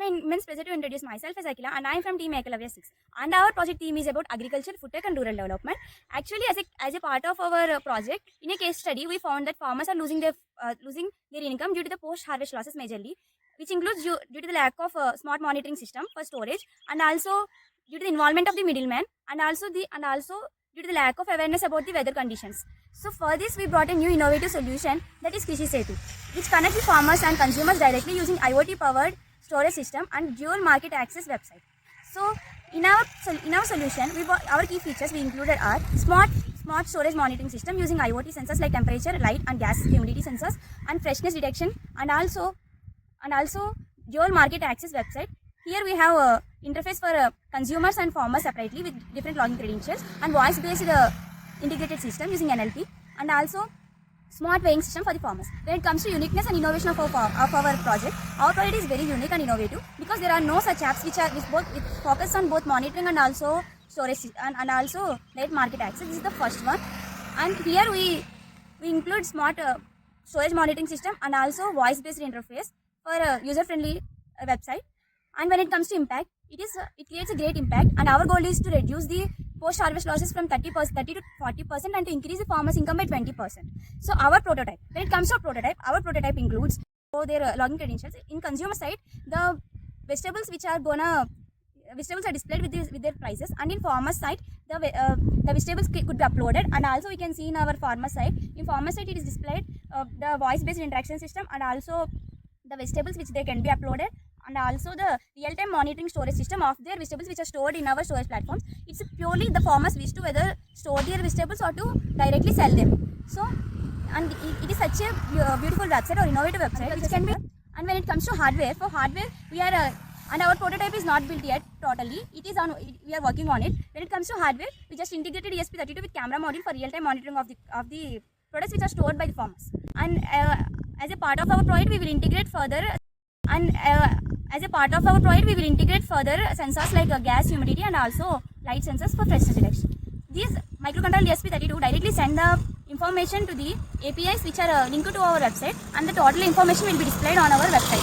my immense pleasure to introduce myself as Akila, and I am from Team Ekalavya 6. And our project team is about agriculture, food tech, and rural development. Actually, as a part of our project, in a case study, we found that farmers are losing their income due to the post-harvest losses majorly, which includes due to the lack of smart monitoring system for storage, and also due to the involvement of the middleman, and also due to the lack of awareness about the weather conditions. So for this, we brought a new innovative solution, that is Krishi Setu, which connects the farmers and consumers directly using IoT-powered storage system and dual market access website. So in our solution, our key features we included are smart storage monitoring system using IoT sensors like temperature, light, and gas humidity sensors, and freshness detection, and also dual market access website. Here we have a interface for consumers and farmers separately with different login credentials, and voice-based integrated system using NLP, and also smart weighing system for the farmers. When it comes to uniqueness and innovation of our project is very unique and innovative because there are no such apps which focus on both monitoring and also storage and also late market access. This is the first one, and here we include smart storage monitoring system and also voice-based interface for a user-friendly website. And when it comes to impact, it creates a great impact, and our goal is to reduce the post-harvest losses from 30 to 40% and to increase the farmers' income by 20%. So our prototype, when it comes to our prototype includes their login credentials. In consumer side, the vegetables are displayed with their prices, and in farmer side, the vegetables could be uploaded, and also we can see in our farmer side. In farmer side, it is displayed the voice-based interaction system, and also the vegetables which they can be uploaded, and also the real-time monitoring storage system of their vegetables which are stored in our storage platforms. It's purely the farmers wish to whether store their vegetables or to directly sell them. So, and it is such a beautiful website or innovative website which can be. And when it comes to hardware, we are and our prototype is not built yet totally. We are working on it. When it comes to hardware, we just integrated ESP32 with camera module for real-time monitoring of the products which are stored by the farmers. And as a part of our project, we will integrate further. Sensors like gas, humidity, and also light sensors for freshness detection. These microcontroller ESP32 directly send the information to the APIs which are linked to our website, and the total information will be displayed on our website.